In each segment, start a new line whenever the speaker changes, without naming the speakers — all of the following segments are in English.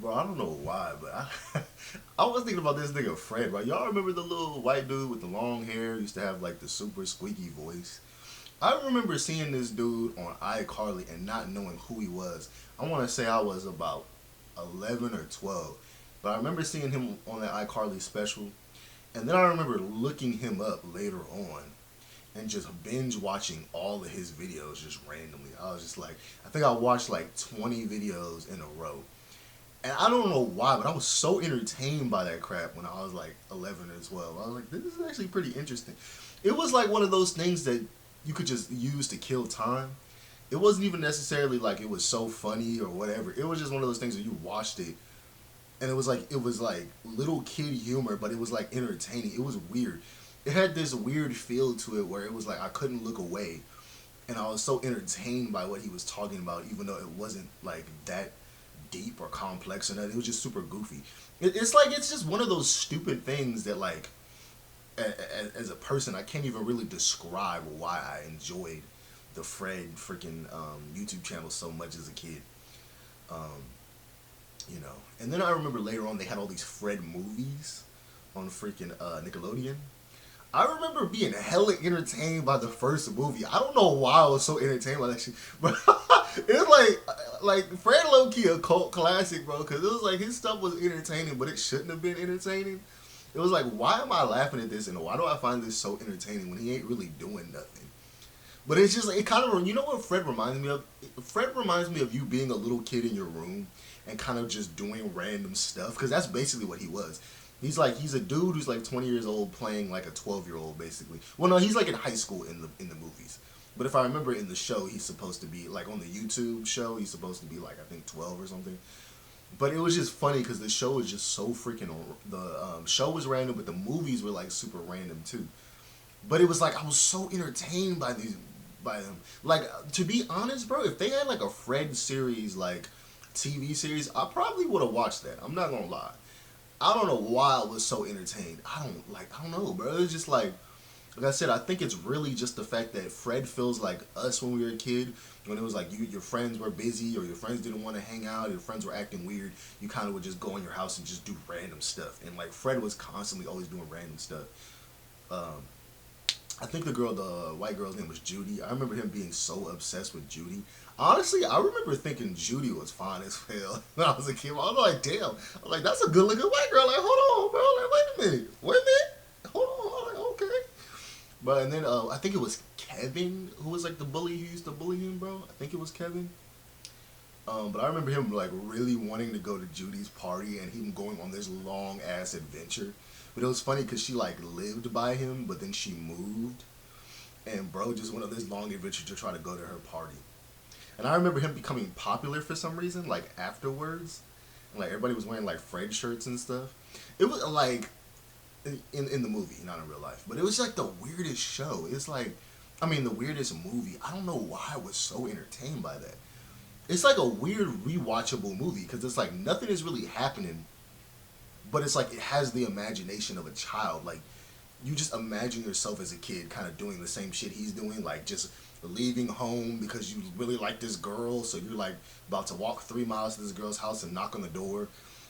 Bro, I don't know why, but I was thinking about this nigga Fred, right? Y'all remember the little white dude with the long hair? Used to have like the super squeaky voice. I remember seeing this dude on iCarly and not knowing who he was. I want to say I was about 11 or 12. But I remember seeing him on that iCarly special. And then I remember looking him up later on and just binge watching all of his videos just randomly. I was just like, I think I watched like 20 videos in a row. And I don't know why, but I was so entertained by that crap when I was like 11 or 12. I was like, this is actually pretty interesting. It was like one of those things that you could just use to kill time. It wasn't even necessarily like it was so funny or whatever. It was just one of those things where you watched it and it was like little kid humor, but it was like entertaining. It was weird. It had this weird feel to it where it was like I couldn't look away, and I was so entertained by what he was talking about, even though it wasn't like that deep or complex or nothing. It was just super goofy. It's like it's just one of those stupid things that like as a person I can't even really describe why I enjoyed the Fred freaking YouTube channel so much as a kid. Um, you know. And then I remember later on they had all these Fred movies on freaking Nickelodeon. I remember being hella entertained by the first movie. I don't know why I was so entertained by that shit, but it's like Fred low key a cult classic, bro. Because it was like his stuff was entertaining, but it shouldn't have been entertaining. It was like, why am I laughing at this, and why do I find this so entertaining when he ain't really doing nothing? But it's just it kind of, you know what Fred reminds me of? Fred reminds me of you being a little kid in your room and kind of just doing random stuff, because that's basically what he was. He's a dude who's like 20 years old playing like a 12-year-old basically. Well, no, he's like in high school in the movies. But if I remember in the show, he's supposed to be like on the YouTube show. He's supposed to be like I think 12 or something. But it was just funny because the show was just so freaking. The show was random, but the movies were like super random too. But it was like I was so entertained by them. Like to be honest, bro, if they had like a Fred series like TV series, I probably would have watched that. I'm not gonna lie. I don't know why I was so entertained. I don't know, bro. It's just like I said, I think it's really just the fact that Fred feels like us when we were a kid. When it was like your friends were busy or your friends didn't want to hang out, your friends were acting weird, you kind of would just go in your house and just do random stuff. And like Fred was constantly always doing random stuff. Um, I think the white girl's name was Judy. I remember him being so obsessed with Judy. Honestly, I remember thinking Judy was fine as hell when I was a kid. I was like, damn. I was like, that's a good looking white girl. Like, hold on, bro. Like, wait a minute. Wait a minute. Hold on. Like, okay. But and then I think it was Kevin who was like the bully who used to bully him, bro. I think it was Kevin. But I remember him like really wanting to go to Judy's party and him going on this long ass adventure. But it was funny because she like lived by him, but then she moved, and bro just went on this long adventure to try to go to her party. And I remember him becoming popular for some reason, like afterwards, and, like everybody was wearing like Fred shirts and stuff. It was like in the movie, not in real life, but it was like the weirdest show. It's like, I mean, the weirdest movie. I don't know why I was so entertained by that. It's like a weird rewatchable movie because it's like nothing is really happening, but it's like it has the imagination of a child. Like you just imagine yourself as a kid kind of doing the same shit he's doing, like just leaving home because you really like this girl, so you're like about to walk 3 miles to this girl's house and knock on the door,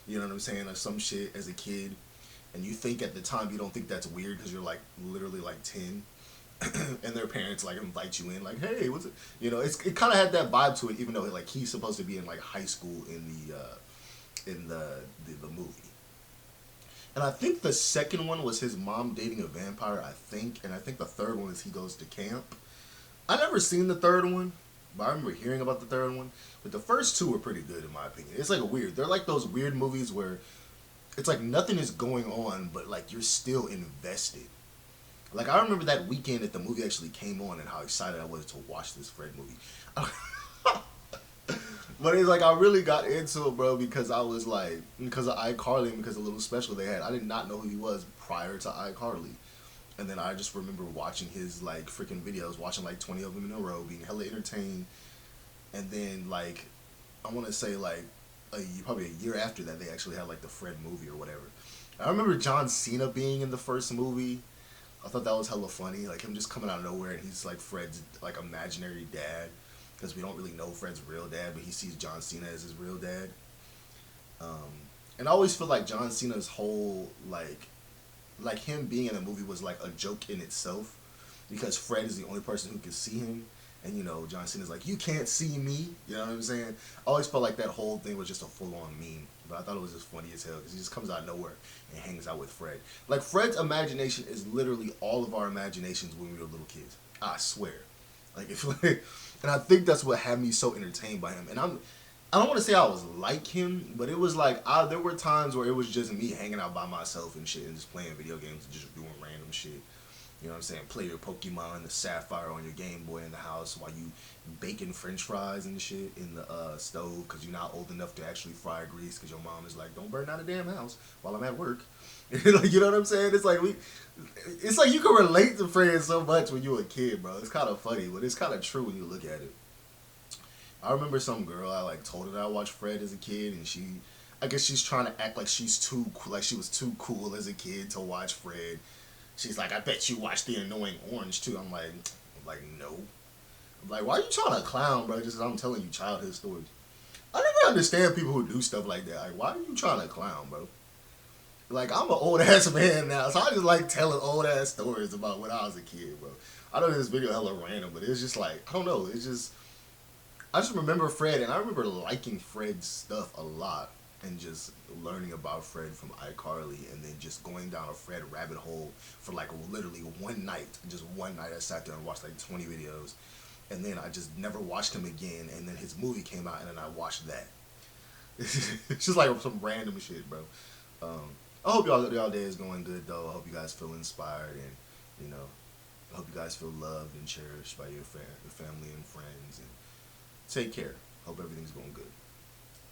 you know what I'm saying, or some shit as a kid, and you think at the time you don't think that's weird because you're like literally like 10, and their parents like invite you in like, hey, what's it, you know, it kind of had that vibe to it, even though like he's supposed to be in like high school in the movie. And I think the second one was his mom dating a vampire, I think. And I think the third one is he goes to camp. I never seen the third one, but I remember hearing about the third one. But the first two were pretty good in my opinion. It's like weird. They're like those weird movies where it's like nothing is going on, but like you're still invested. Like I remember that weekend that the movie actually came on and how excited I was to watch this Fred movie. But it's like I really got into it, bro, because I was like, because of iCarly and because of the little special they had. I did not know who he was prior to iCarly. And then I just remember watching his like freaking videos, watching like 20 of them in a row, being hella entertained. And then like, I want to say like probably a year after that, they actually had like the Fred movie or whatever. I remember John Cena being in the first movie. I thought that was hella funny, like him just coming out of nowhere and he's like Fred's like imaginary dad because we don't really know Fred's real dad, but he sees John Cena as his real dad. And I always feel like John Cena's whole like him being in a movie was like a joke in itself because Fred is the only person who can see him. And you know, John Cena's like, you can't see me. You know what I'm saying? I always felt like that whole thing was just a full on meme. But I thought it was just funny as hell because he just comes out of nowhere and hangs out with Fred. Like, Fred's imagination is literally all of our imaginations when we were little kids. I swear. Like, if, and I think that's what had me so entertained by him. And I don't want to say I was like him, but it was like, there were times where it was just me hanging out by myself and shit and just playing video games and just doing random shit. You know what I'm saying? Play your Pokemon, the Sapphire on your Game Boy in the house while you baking French fries and shit in the stove because you're not old enough to actually fry grease because your mom is like, don't burn out a damn house while I'm at work. Like, you know what I'm saying? It's like you can relate to Fred so much when you were a kid, bro. It's kind of funny, but it's kind of true when you look at it. I remember some girl I like told her that I watched Fred as a kid, and I guess she's trying to act like she's too like she was too cool as a kid to watch Fred. She's like, I bet you watched The Annoying Orange too. I'm like, no. I'm like, why are you trying to clown, bro? Just as I'm telling you childhood stories. I never understand people who do stuff like that. Like, why are you trying to clown, bro? Like, I'm an old ass man now, so I just like telling old ass stories about when I was a kid, bro. I know this video hella random, but it's just like, I don't know. I just remember Fred, and I remember liking Fred's stuff a lot, and just learning about Fred from iCarly, and then just going down a Fred rabbit hole for like literally one night. Just one night I sat there and watched like 20 videos, and then I just never watched him again, and then his movie came out, and then I watched that. It's just like some random shit, bro. I hope y'all day is going good, though. I hope you guys feel inspired, and, you know, I hope you guys feel loved and cherished by your family and friends, and take care. Hope everything's going good.